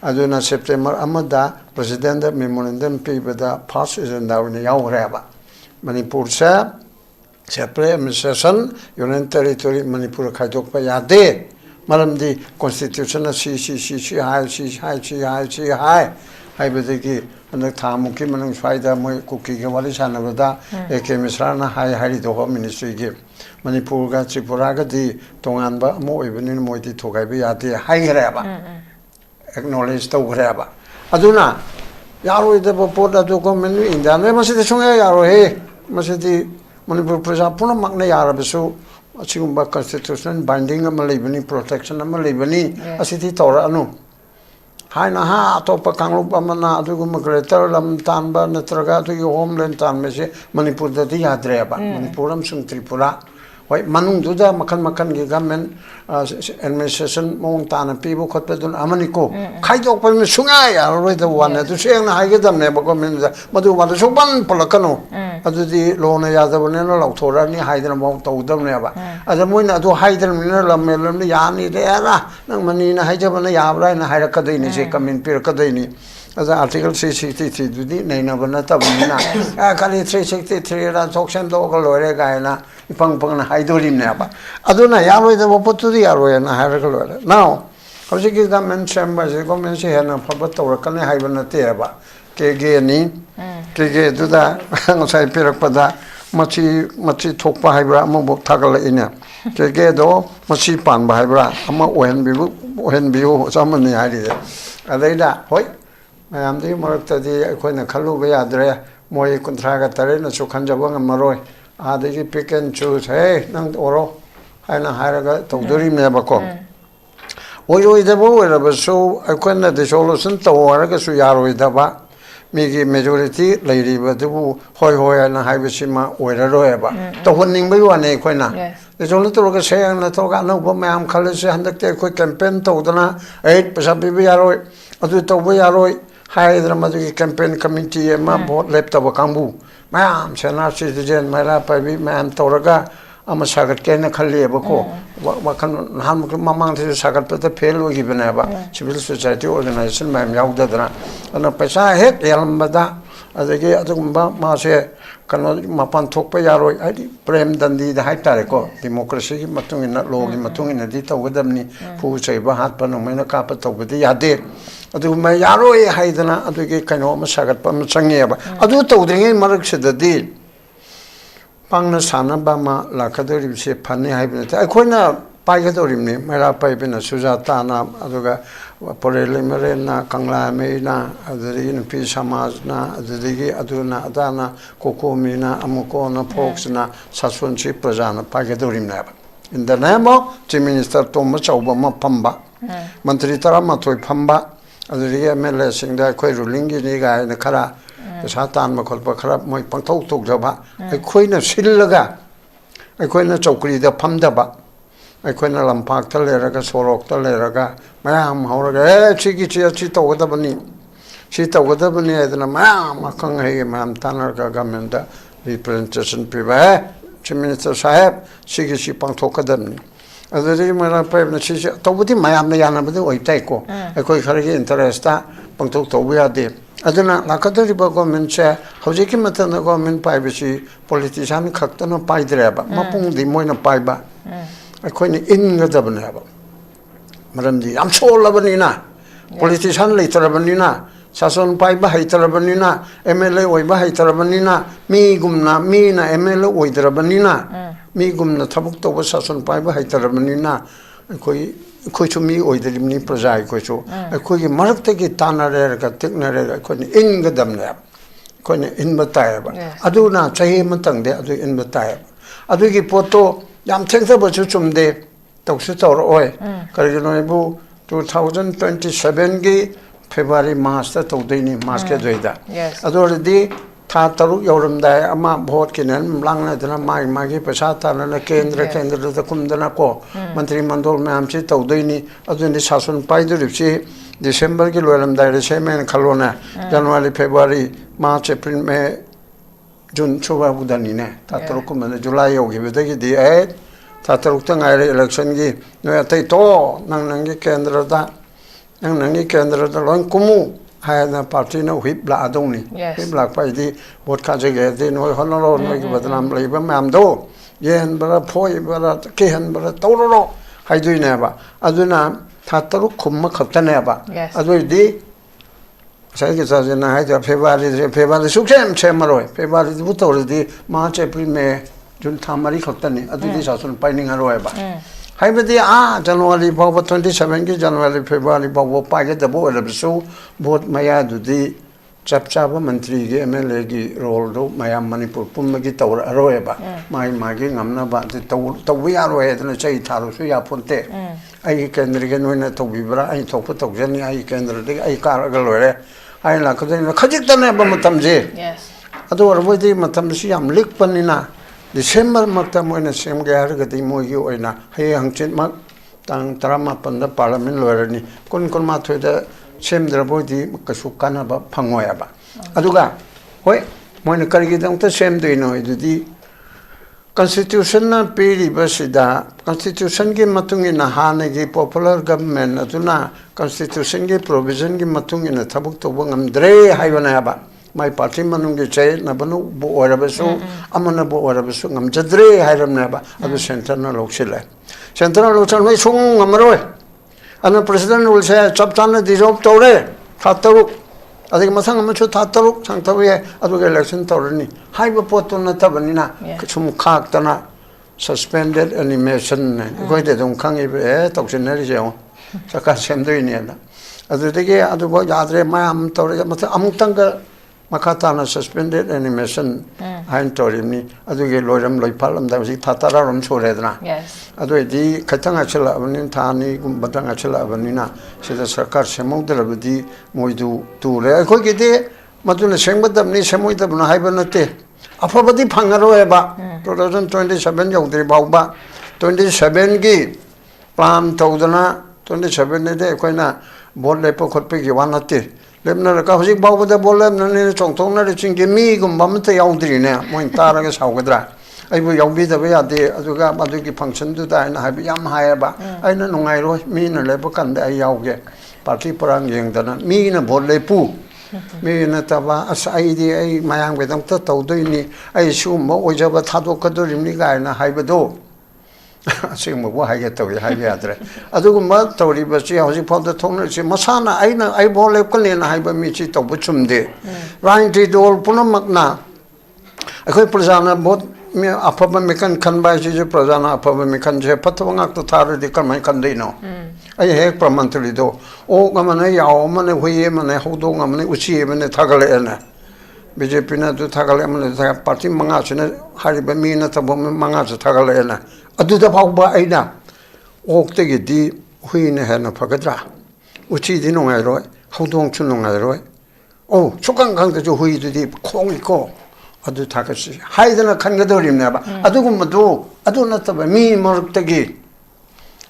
aduna September amada president da memorandum pibada pass is and down yaureba Manipur sa separate administration union territory Manipur khaidok pa yade malamdi constitution si hai haibadagi anak thamuki manang faida moi kuki ge wali sanabada ekmisrana hai hari do ministry ge Manipur ga Tripura ga di tonganba mo ibinin moiti thogaibi yate hai greba acknowledge to greba aduna yaroi da poda document inda ne masidi chunga yaro he masidi Manipur praja puna makna yarabisu achigumba constitution binding ama lebani protection ama lebani asiti tora anu haina ha topa kanglup amana aduguma greater lam tanba natraga tu homeland tan mese Manipur da di yadreba Manipuram sung Tripura Wai manung duda makan gi government administration mong tana pibu khotpe dun amaniko khaidok pa sunga ya roi da wana tu seng na haige dam ne ba government da madu wa so ban polakano adu di lo na ya da ne no law thora ni haidana mo to dam ne ba ada moina adu haidana ne lam melam ni ya ni de ra nang mani na haija bana ya bra na haira ka dei ni se kamin pir ka dei ni as article 363 dudi naina bana tabina kali 363 ra section do ko lore ga na ipang na haidorim ne ba aduna yaroi da bopotu di yaroi na haira ka lore now hausi ki government chamber je government se hena phabat to ka ne haibana te ba ke ge ni ke ge duda ngasai pirak pada machi thokpa haibra mo bo thagala ina ke ge do machi pan ba haibra ama ohen biu samani hari adaida hoi mayam di marakta di akhoi khalu ba yadre moi kontra ga tare na sukhan jabang maroi adigi pick and choose hey nang oro haina hairaga tawdori me ba ko oi da bo era ba so akhoi na de solution to waraga su yaroi da ba migi majority leiri ba du hoi na haibisima oira roe ba to honning ba wane akhoi na de jolu to ga sayang na to ga no ba mayam khale se handak te akhoi campaign to dana 8 pasa bi yaroi adu to ba yaroi Hyderabad campaign committee ma vote lepta ba kambu mayam sena citizen mara pabi mayam toraga ama sagat kena khalle ba ko wa kan han mamang the sagat pa fail ho gibna ba civil society organization mayam yaudda dana ana paisa hek yalmada adege adugumba ma se kano mapan thokpa yaroi adi prem dandi da haitare ko democracy gi matungina law gi matungina di tawgadamni pu cheiba hat pa no mena ka pa tawgadi yade adu ma yaroi haidana adu ge kano ma sagat pa ma change ba adu tawdringe marak sedadi pangna sana ba ma lakadori se phane haibna ta akhona paigadorim ne mara paibena sujata na aduga porele mere na kangla me na adri in pi samaj na adri aduna adana kokomi na amuko na folks na saswanchi prajana paigadorim na ba in the name of chief minister Thomas Chauba pamba mantri tara ma thoi phamba adri mle singda khoi ruling ni ga na khara satan ma khol pa khara moi pangthok tok jaba khoi na sillaga khoi na chokri da phamda ba akhona lampak ta leraga sorok ta leraga mayam hauraga chigi chi tawgadabani adana mayam akang he mayam tanarga government da representation piba chief minister sahab chigi pangthokadamni adari mara paibna chi tawbudi mayam na yana budi oitai ko akhoi kharagi interest ta pangthok tawya de aduna lakadriba government che hojiki matana government pai bisi politician khaktana pai dreba mapung di moina pai ba akhoi in gadabne ba maramdi am cholabani na politician leitarabani na sason pai ba haitarabani na mla oi ba haitarabani na mi gumna mi na mla oi darabani na mi gumna thabuk to sason pai ba haitarabani na akhoi Kuchumi or the Limni Prozai Kuchu, a quick Martaki Tanare, Technare, in the Damnab, in Batayaba. Aduna, Chahi Matang, they ado in Batayab. Aduki Poto, Yam Tenthaba Chuchum de Toxitor Oi, Carinobu 2027 February Master Todini Maskedweda. Yes. Adordi. Tataru Yoram Dai Ama Botkin, Langa, Magi Pasata, and a Kendra Kendra the Kumdanako, Mantri Mandol Mamchi, Todini, Aduni Sasun Paiduripsi, December Kiloram Dai, Same and Kalona, January, February, March, April, May, June, Chuba Budanine, Tatarukum and July, give it the 8, Tatarukang election, no Tato, Nangi Kendra, Nangi Kendra, the Long Kumu. Hai na party na whip la adoni whip la pai di bot ka jege di no honoro no ki badnam lai ba mam do yen bara phoi bara kehen bara tawro hai dui ne ba aduna thataru khumma khatane ba adui di sai ke sa na hai ja February suksem chemaroi February bu tawri di March April May June thamari khatane adui di sasun paining aroi ba Haibadi January Bobo 27 January February Bobo Paget the board of so both Mayadu di Chapchaba Mantri MLA roll do Maya Manipur Pumagi Tower Aroeba my Magi Amnaba the Tawi Aroe and a Chay Taru Suya Ponte I can regain when I talk Vibra I talk with Togeni I can read I cargalore I like the Kajitan Matamze yes Adore with the Matamsiam Lik Panina December Matam when a same Gargati Moyu in a Hay Hangchin Mak Tang Trama Panda Parliament Lorani, Kunkunmat with the same Drabodi Kasukana Pangoyaba. Aduga, wait, when a Karigidam the same do you know the constitutional period Basida, Constitution gi Matung in a Hanegi popular government, Aduna, Constitution gi provision gi Matung in a Tabuk to Wangam Dre Havanaba. My party manungi chay nabanu bo orabasu amana bo orabasu ngam jadre hairam naba adu central lokshile central lokshile mai sung ngamroi ana president will say chaptana dissolve tore thataru adik masang amachu thataru sangtawe adu election torani haiba potuna tabanina sum khak tana suspended animation goide dong khangi be toksinari jeo saka semdoi ne na adu dege adu bo yadre mayam tore mata amutanga Makatana suspended animation and Torini, Adugi Loram Loipalam, that was Tataram Soredna. Yes. Adu di Katangachela Avanin Tani, Batangachela Avanina, said the Sakar Semodravadi, Moidu, Ture, Kogide, Matuna Sembadamni, Semoidam Hibanate, Apabadi Pangaroeba, 2027 Yodri Bauba, 27 Gi, Plam Todana, 27 day, Quina, Bolepo Kotpiki, Wanati. Lemna ka hojik bawa da bola nani chongtong na chingge mi gum bamta yaudri ne moin tara ga saugadra ai bu yaubi da ba de aduga adugi function du da na habi yam haya ba ai na nungai ro mi na le ba kan da ai yauge party parang yeng da na mi na bolle pu mi na ta ba as ai di ai mayang be dang ta tau doi ni ai su mo oja ba tha do ka do rim ni ga na hai ba do Sing what I get to Hyadre. Aduguma, Tori, but she has upon the tongue. She Masana, I bought a colin, I have Michi to Buchum de. Ryan did all Punamakna. I could presana both me a Pabamican can buy Gigi Prasana, Pabamican, Patawanga to Tara de Carmacandino. I hear from Montelido. Oh, Gamana, Oman, Huyam, and a Hodong, and Uchi, and a Tagalena. BJP to Tagalam, party Mangas, Haribamina, Tabum Mangas, Tagalena. Aduda Pagba Aida. Walk the Gidi, Huin Hana Pagadra. Uchi di non eroi, Hodong Chunong eroi. Oh, Chokan to Hui to deep, Kongo. Adu Takashi. Hidden a Kangadorim never. Adugumadu, Adunataba, me Mortagi.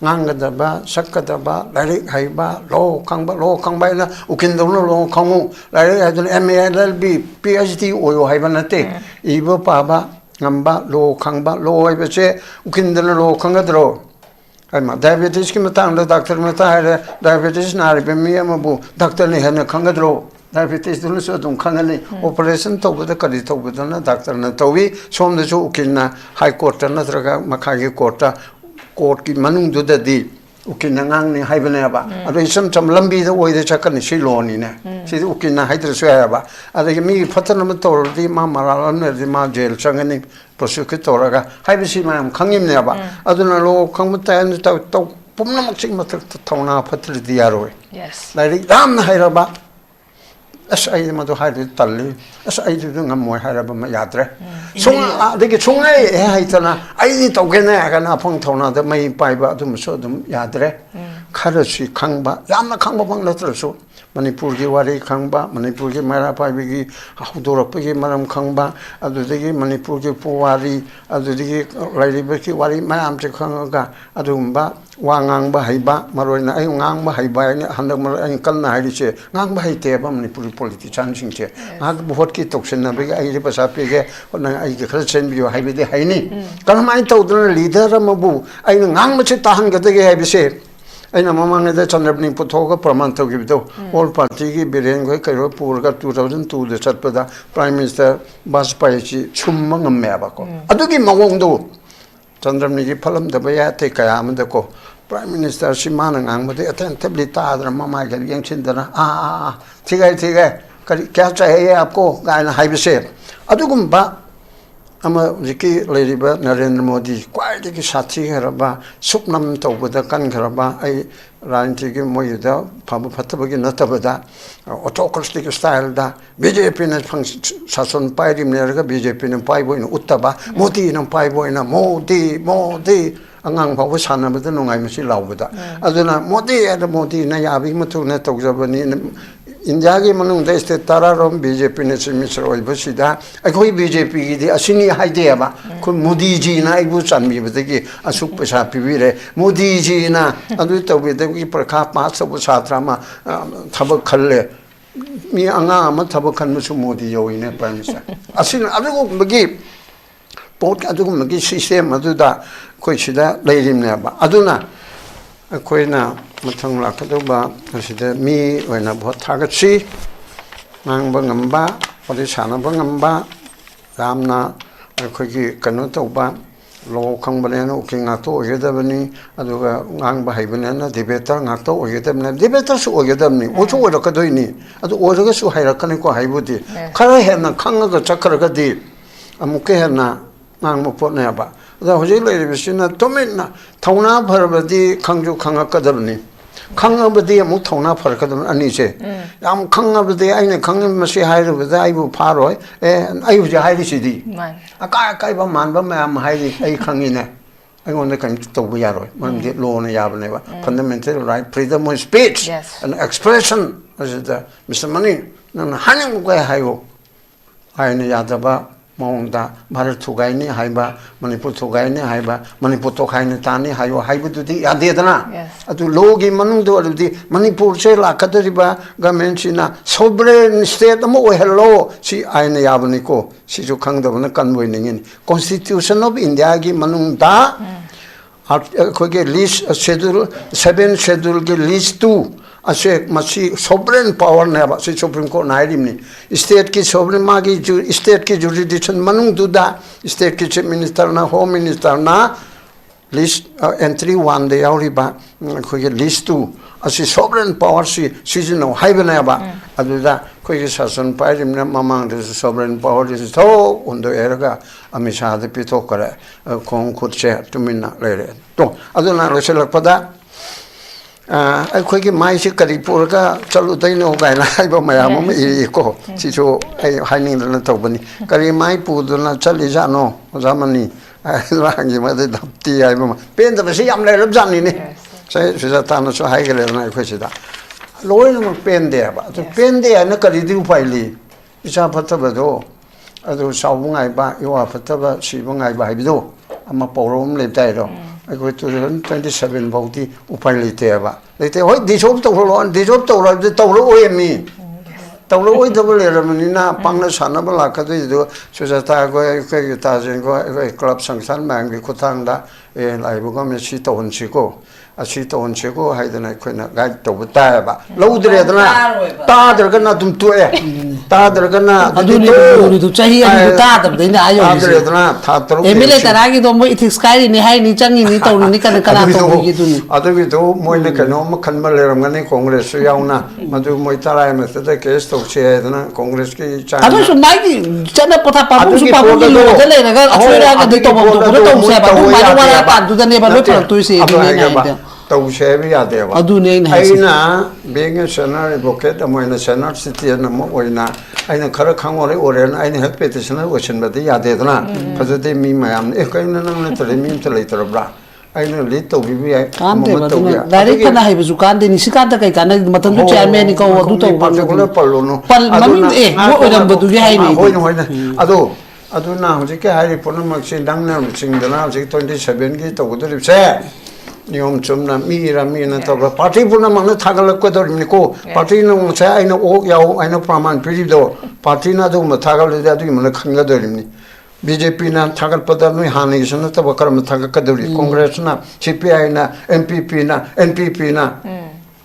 Nangadaba, Sakadaba, Larry Haiba, Low Kangbaina, Ukindono, Low Kongu, Larry had an MALB, PhD, or Havanate, Ivo Paba, Namba, Low Kangba, Low Ibache, Ukindano, Low Kangadro. I'm a diabetes, Kimatang, the doctor Matahara, diabetes, Naribe, Miamabu, Dr. Nihana Kangadro. 다이비티스도는서 좀 칸을리 오퍼레이션 토부다 거리 토부다나 닥터나 토비 som도서 우키나 하이코트나 들어가 마카기 코트 코트기 만웅도다디 우키나 낭니 하이브네바 아도 있음 좀 람비도 오이데 착간이 실로니네 시디 우키나 하이드르스야바 아도 미 파트너먼 토르디 마마라르네디 마 제일 창니 프로시큐토라가 하이브시만 강임네바 아도나로 강무타는 또 봄나 먹지 못할 통나 파트리디야로 Yes. 라이리 람 하이라바 as ai ma do haide talli as ai du ngam mo haira ba ma yadre sung de ge chung ai hai tana ai ni to ge na ga na phong thona de mai pai ba dum so dum yadre khara chi khang ba yam na khang ba bang la tro so manipur gi wari khang ba manipur gi mara pai bi gi hu do ro gi maram khang ba adu de gi manipur gi pu wari adu de gi lai bi gi wari ma am che khang ga adu ba wangang ba hai ba maroi na ai ngang ba hai ba ni handak mar ai kal na hai che ngang ba hai te ba manipur politician sing che ag vote ki toksen na be ai ri pa sa pe ge na ai ge khal chen bi hai be de hai ni kan mai to dun leader ma bu ai ngang ma che ta han ge de ge hai be se ai na mamang de chandrapni putho ga praman to gi do all party gi biren go kai ro pur ga 2002 de chat pa da prime minister Bajpayee chi chum ma ngam me ba ko adu gi mawong do chandrapni gi phalam da ba ya te kaya am da ko prime minister si mana ngang ma de attentively ta da mama ga yang chin da na ठीक है क्या चाहिए आपको गाना high से अदुगुम्बा जिकी लेरिबा नरेंद्र मोदी क्वाइटी की साथी खरबा सुपनम तौबदा कन खरबा आई राजनीति की मोयुदा फब फतबगी नतबदा ऑटोक्रेटिक स्टाइल दा बीजेपी ने शासन पाइरिम नेरगा बीजेपी ने पाइबोइन उत्तबा मोदी ने पाइबोइन Modi Modi angang phaw sanabada nungai masi laubada aduna modi na yabi matu na tawjabani india gi manung da state tararom bjp ne simisro ibasida akoi bjp gi di asini haide ba ko modi ji na ibu chanmi badagi asuk pesa pibire modi ji na adu tawbe gi prakha pa sabu satrama thabak khalle mi anga ma thabak khan musu modi yoine prime minister asin adu bagi pot adu magi system adu da koi sida leirim ba aduna koi na mathang la khadu ba sida mi oina bhot thaga chi mang ba ngamba pari sana ba ngamba ramna koi gi kanu to ba lo khang ba ne ki nga to ye da bani adu ga ngang ba hai ba na debater nga to ye da na debater su ye da ni o chu wa ka doi ni adu o ga su hai ra ka ni ko hai bu di khara he na khang ga chakra ga di amuke he na ngang mo pot na ba दा होजे लेरिबिसिना तोमेना थौना भरबदी खंगजु खंगकदबनी खंगबदी अमु थौना फरकदम अनिसे याम खंगबदी आइने खंग मसे हाइरबदा आइबु फारोय ए आइबु जे हाइरिसिदी मान अका काइबा मानबा मयाम हाइरि आइ खंगिने आइगोन कन तोबु यारोय मनदि लोना याबनेबा fundamental right freedom of speech and expression as the Mr. Mani nan haning go hayo आइने यादबा maungda Bharat thugaini haiba Manipur thugaini haiba Manipur to khaini tani hayo haibu dudi yadedana atu logi manungdo aludi Manipur se lakadriba government sina sovereign state mo hello si aina yabani ko si ju khangdabana kanboi ningin constitution of India gi manungda khoge list schedule 7 schedule ge list 2 असे मसी sovereign power ने बा से supreme court नाइरिमनी state की sovereign मागी state की jurisdiction मनुंग दुदा state की chief minister ना home minister ना लिस्ट एंट्री 1 दे यावरिबा खोगे लिस्ट 2 असे सोवरेन पावर सीजन हाइबने बा अदुदा खोगे शासन पाइरिमने ममांग दे सोवरेन पावर दिस थो उंदो एरगा अमिशा दे पितो करे खोंग खुदसे तुमिना लेरे तो अदुना लसेलपदा अखोगी माइसे करीपुर का चलु दैनो गायना हाइबो मयाम म इको सिसो ai हाइनिंग तौबनी करी माइ पुदुना चलि जानो जामनी रांगी मदे दप्ती हाइबो पेन दबसे याम लेरब जानि नि sai सुजा तानो सो हाइगले ना खोसिदा लोइन म पेन दे बा तो पेन दे न करी दि उपाइली इसा फतबदो अदो सावुंगाइ बा योवा फतबा सिबुंगाइ बा हाइबिदो अमा पौरोम लेताइरो I 27 bauti upai lete ba lete hoi disob to lo disob to lo to lo oi mi to lo oi double era na pangna sana ba la ka do sujata go ke ta jen go club sanction mang ki khutang da e lai bu go me si to hon si ko ꯑꯁꯤ ꯇꯧꯍꯟꯁꯤꯀꯣ ꯍꯥꯏꯗꯅ ꯑꯩꯈꯣꯏꯅ guide ꯇꯧꯕ ꯇꯥꯏꯌꯦꯕ ꯂꯧꯗ꯭ꯔꯦꯗꯅ ꯇꯥꯗ꯭ꯔꯒꯅ ꯑꯗꯨꯝ ꯇꯣꯛꯑꯦ ꯇꯥꯗ꯭ꯔꯒꯅ ꯑꯗꯨꯅꯤ ꯆꯍꯤ ꯑꯅꯤꯗꯨ ꯇꯥꯗꯕꯗꯩꯅ ꯇꯥꯗ꯭ꯔꯦꯗꯅ ꯊꯥ ꯇꯔꯨꯛ MLA ꯇꯔꯥꯒꯤꯗꯣ ꯃꯣꯏ ꯏꯊꯤꯛꯁ ꯀꯥꯏꯔꯤꯅꯤ ꯍꯥꯏꯅꯤ ꯆꯪꯉꯤꯅꯤ ꯇꯧꯔꯤꯅꯤ ꯀꯅꯥ ꯇꯧꯕꯤꯒꯦꯗꯨꯅꯤ ꯑꯗꯨꯒꯤꯗꯣ ꯃꯣꯏꯅ ꯀꯩꯅꯣꯝꯃ ꯈꯟꯕ ꯂꯩꯔꯝꯒꯅꯤ ꯀꯣꯡꯒ꯭ꯔꯦꯁꯁꯨ ꯌꯥꯎꯅ ꯃꯗꯨ ꯃꯣꯏ ꯇꯔꯥꯏ ꯑꯃꯗ ꯀꯦꯁ ꯇꯧꯁꯤ ꯍꯥꯏꯗꯅ ꯀꯣꯡꯒ꯭ꯔꯦꯁꯀꯤ ꯑꯗꯨꯁꯨ ꯃꯥꯒꯤ ꯆꯠꯅ ꯄꯣꯊꯥ ꯄꯥꯕꯨꯡꯒꯤ ꯂꯣꯗ ꯂꯩꯔꯒ ꯑꯁꯣꯏꯔꯛꯑꯒꯗꯤ ꯇꯧꯐꯝ ꯊꯣꯛꯄꯗ ꯇꯧꯁꯦ ꯍꯥꯏꯕ ꯑꯗꯨ ꯃꯥꯏꯅ ꯋꯥꯔꯛ ꯀꯥꯟꯗꯨꯗꯅꯦꯕ ꯂꯣꯏ ꯐꯔꯛꯇꯣꯏꯁꯦ ꯑꯗꯨꯅꯦ ꯑꯩꯅ ꯍꯥꯏꯗꯣ ꯇꯧꯁꯦ ꯍꯥꯏꯕ ꯌꯥꯗꯦꯕ ꯑꯗꯨꯅꯦ ꯑꯩꯅ ꯍꯥꯏꯁꯦ ꯑꯩꯅ ꯕꯦꯡ ꯁꯦꯅꯤꯌꯔ ꯑꯦꯗꯚꯣꯀꯦꯠ ꯑꯃ ꯑꯣꯏꯅ ꯁꯦꯅꯤꯌꯔ ꯁꯤꯇꯤꯖꯦꯟ ꯑꯃ ꯑꯣꯏꯅ ꯑꯩꯅ ꯈꯔ ꯈꯪꯉꯣꯔꯦ ꯑꯣꯏꯔꯦꯅ ꯑꯩꯅ ꯍꯦꯛ ꯄꯦꯇꯤꯁꯅꯔ ꯑꯣꯏꯁꯤꯟꯕꯗꯤ ꯌꯥꯗꯦꯗꯅ ꯐꯖꯗꯦ ꯃꯤ ꯃꯌꯥꯝꯅ ꯀꯩꯅꯣ ꯅꯪ ꯅꯠꯇ꯭ꯔꯗꯤ ꯃꯤ ꯑꯝꯇ ꯂꯩꯇ꯭ꯔꯕ꯭ꯔꯥ ꯑꯩꯅ ꯂꯤꯗ ꯇꯧꯕꯤꯕ ꯌꯥꯏ ꯀꯥꯟꯗꯦꯕ ꯑꯗꯨꯅ ꯂꯥꯏꯔꯤꯛ ꯐꯅ ꯍꯩꯕꯁꯨ ꯀꯥꯟꯗꯦ ꯁꯤꯀꯥꯟꯗ ꯀꯩ ꯀꯥꯟꯅ ꯃꯇꯝꯗꯨ ꯆꯤꯌꯔꯃꯦꯟꯅꯤ ꯀꯧ ꯑꯗꯨ ꯇꯧꯕ ꯃꯃꯤꯡ ꯃꯣꯏ ꯑꯣꯏꯔꯝꯕꯗꯨꯒꯤ ꯍꯥꯏꯅꯤ ꯍꯣꯏꯅꯦ ꯑꯗꯨꯅ ꯍꯧꯖꯤꯛꯀꯤ ꯍꯥꯏꯔꯤꯕ ꯄꯨꯝꯅꯃꯛꯁꯤ ꯅꯪꯅ ꯆꯤꯡꯗꯅ ꯍꯧꯖꯤꯛ 27ꯒꯤ ꯇꯧꯒꯗꯧꯔꯤꯕꯁꯦ ꯅꯤꯌꯣꯝ ꯆꯨꯝꯅ ꯃꯤꯔ ꯃꯤꯅ ꯇꯧꯕ ꯄꯥꯔꯇꯤ ꯄꯨꯝꯅꯃꯛꯅ ꯊꯥꯒꯠꯂꯛꯀꯗꯧꯔꯤꯕꯅꯤꯀꯣ ꯄꯥꯔꯇꯤꯅ ꯉꯁꯥꯏ ꯑꯩꯅ ꯑꯣꯛ ꯌꯥꯎ ꯑꯩꯅ ꯄ꯭ꯔꯃꯥꯟ ꯄꯤꯔꯤꯕꯗꯣ ꯄꯥꯔꯇꯤꯅ ꯑꯗꯨꯒꯨꯝꯕ ꯊꯥꯒꯠꯂꯗꯤ ꯑꯗꯨꯒꯤ ꯃꯅ ꯈꯪꯒꯗꯧꯔꯤꯕꯅꯤ BJPꯅ ꯊꯥꯒꯠꯄꯗ ꯅꯣꯏ ꯍꯥꯟꯅꯒꯤꯁꯨ ꯅꯠꯇꯕ ꯀꯔꯝꯕ ꯊꯥꯒꯠꯀꯗꯧꯔꯤ ꯀꯣꯡꯒ꯭ꯔꯦꯁꯅ CPIꯅ NPPꯅ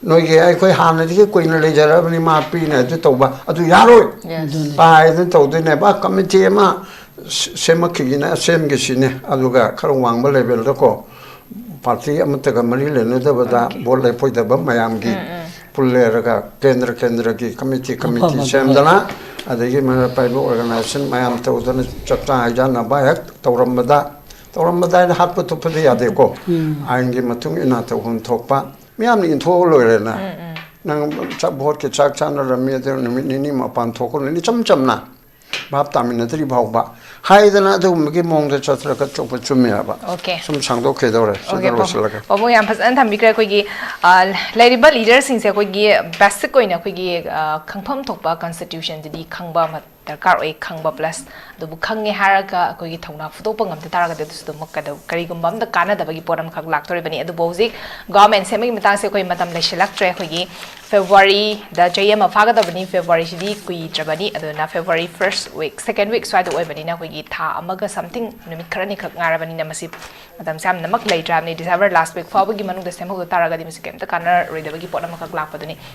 ꯅꯣꯏꯒꯤ ꯑꯩꯈꯣꯏ ꯍꯥꯟꯅꯗꯒꯤ ꯀꯨꯏꯅ ꯂꯩꯖꯔꯕꯅꯤ ꯃꯥ ꯄꯤꯅ ꯑꯗꯨ ꯇꯧꯕ ꯑꯗꯨ ꯌꯥꯔꯣꯏ ꯄꯥꯏꯗꯅ ꯇꯧꯗꯣꯏꯅꯦꯕ ꯀꯃꯤꯇꯤ ꯑꯃ ꯁꯦꯝꯃꯛꯈꯤꯒꯤꯅ ꯁꯦꯝꯒꯤꯁꯤꯅꯦ ꯑꯗꯨꯒ ꯈꯔ ꯋꯥꯡꯕ ꯂꯦꯚꯦꯜꯗꯀꯣ ꯄꯥꯔꯇꯤ ꯑꯃꯠꯇꯒ ꯃꯔꯤ ꯂꯩꯅꯗꯕꯗ ꯚꯣꯠ ꯂꯦꯞꯄꯣꯏꯗꯕ ꯃꯌꯥꯝꯒꯤ ꯄꯨꯜꯂꯦꯔꯒ ꯀꯦꯟꯗ꯭ꯔꯒꯤ ꯀꯃꯤꯇꯤ ꯁꯦꯝꯗꯅ ꯑꯗꯒꯤ ꯃꯅ ꯄꯥꯏꯕ ꯑꯣꯔꯒꯅꯥꯏꯖꯦꯁꯟ ꯃꯌꯥꯝ ꯇꯧꯗꯅ ꯆꯥꯛꯆꯥ ꯍꯩꯖꯥꯟꯅꯕ ꯍꯦꯛ ꯇꯧꯔꯝꯕꯗ ꯍꯥꯏꯅ ꯍꯥꯠꯄ ꯇꯨꯞꯄꯗꯤ ꯌꯥꯗꯦꯀꯣ ꯑꯥꯏꯟꯒꯤ ꯃꯇꯨꯡ ꯏꯟꯅ ꯇꯧꯐꯝ ꯊꯣꯛꯄ ꯃꯌꯥꯝꯅ ꯏꯟꯊꯣꯛꯑ ꯂꯣꯏꯔꯦꯅ ꯅꯪ ꯚꯣꯠꯀꯤ ꯆꯥꯛ ꯆꯥꯅꯔꯝꯃꯤ ꯑꯗꯨ ꯅꯨꯃꯤꯠ ꯅꯤꯅꯤ ꯃꯄꯥꯟ ꯊꯣꯛꯈ꯭ꯔꯅꯤ ꯏꯆꯝ ꯆꯝꯅ ꯚꯥꯞ ꯇꯥꯃꯤꯟꯅꯗ꯭ꯔꯤ ꯐꯥꯎꯕ ꯍꯥꯏꯗꯅ ꯑꯗꯨꯒꯨꯝꯕꯒꯤ ꯃꯑꯣꯡꯗ ꯆꯠꯊꯔꯒ ꯆꯣꯛꯄ ꯆꯨꯝꯃꯦꯕ ꯁꯨꯝ ꯁꯥꯡꯗꯣꯛꯈꯤꯗꯧꯔꯦ ꯁꯤꯗ ꯂꯣꯏꯁꯤꯜꯂꯒꯦ ꯄꯥꯕꯨꯡ ꯌꯥꯝ ꯐꯖꯅ ꯊꯝꯕꯤꯈ꯭ꯔꯦ ꯑꯩꯈꯣꯏꯒꯤ ꯂꯩꯔꯤꯕ ꯂꯤꯗꯔꯁꯤꯡꯁꯦ ꯑꯩꯈꯣꯏꯒꯤ ꯕꯦꯁꯤꯛ ꯑꯣꯏꯅ ꯑꯩꯈꯣꯏꯒꯤ ꯈꯪꯐꯝ ꯊꯣꯛꯄ ꯀꯟꯁꯇꯤꯇ꯭ꯌꯨꯁꯟꯗꯨꯗꯤ ꯈꯪꯕ ꯑꯃ ꯗꯔꯀꯥꯔ ꯑꯣꯏ ꯈꯪꯕ ꯄ꯭ꯂꯁ ꯑꯗꯨꯕꯨ ꯈꯪꯉꯦ ꯍꯥꯏꯔꯒ ꯑꯩꯈꯣꯏꯒꯤ ꯊꯧꯅꯥ ꯐꯨꯗꯣꯛꯄ ꯉꯝꯗ ꯇꯥꯔꯒꯗꯤ ꯑꯗꯨꯁꯨ ꯑꯗꯨꯝ ꯀꯔꯤꯒꯨꯝꯕ ꯑꯝꯇ ꯀꯥꯟꯅꯗꯕꯒꯤ ꯄꯣꯠ ꯑꯃꯈꯛ ꯂꯥꯛꯇꯣꯔꯤꯕꯅꯤ ꯑꯗꯨꯕꯨ ꯍꯧꯖꯤꯛ ꯒꯚꯔꯟꯃꯦꯟꯠ ꯁꯦꯝꯕꯒꯤ ꯃꯇꯥꯡꯁꯦ ꯑꯩꯈꯣꯏ ꯃꯇꯝ ꯂꯩꯁꯤꯜꯂꯛꯇ꯭ꯔꯦ ꯑꯩꯈꯣꯏꯒꯤ ꯐꯦꯕ꯭ꯔꯨꯋꯥꯔꯤꯗ ꯆꯍꯤ ꯑꯃ ꯐꯥꯒꯗꯕꯅꯤ ꯐꯦꯕ꯭ꯔꯨꯋꯥꯔꯤꯁꯤꯗꯤ ꯀꯨꯏꯗ꯭ꯔꯕꯅꯤ ꯑꯗꯨꯅ ꯐꯦꯕ꯭ꯔꯨꯋꯥꯔꯤ ꯐꯥꯔꯁꯠ ꯋꯤꯛ ꯁꯦꯀꯦꯟ ꯋꯤꯛ ꯁ꯭ꯋꯥꯏꯗ ꯑꯣꯏꯕꯅꯤꯅ ꯑꯩꯈꯣꯏꯒꯤ ꯊꯥ ꯑꯃꯒ ꯁꯝꯊꯤꯡ ꯅꯨꯃꯤꯠ ꯈꯔꯅꯤꯈꯛ ꯉꯥꯏꯔꯕꯅꯤꯅ ꯃꯁꯤ ꯃꯇꯝꯁꯦ ꯌꯥꯝꯅꯃꯛ ꯂꯩꯇ꯭ꯔꯕꯅꯤ ꯗꯤꯁꯦꯝꯕꯔ ꯂꯥꯁ ꯋꯤꯛ ꯐꯥꯎꯕꯒꯤ ꯃꯅꯨꯡꯗ ꯁꯦꯝꯍꯧꯗ ꯇꯥꯔꯒꯗꯤ ꯃꯁꯤ ꯀꯩꯝꯇ ꯀꯥꯟꯅꯔꯣꯏꯗꯕꯒꯤ ꯄꯣꯠ ꯑꯃꯈꯛ ꯂꯥꯛꯄꯗꯨꯅꯤ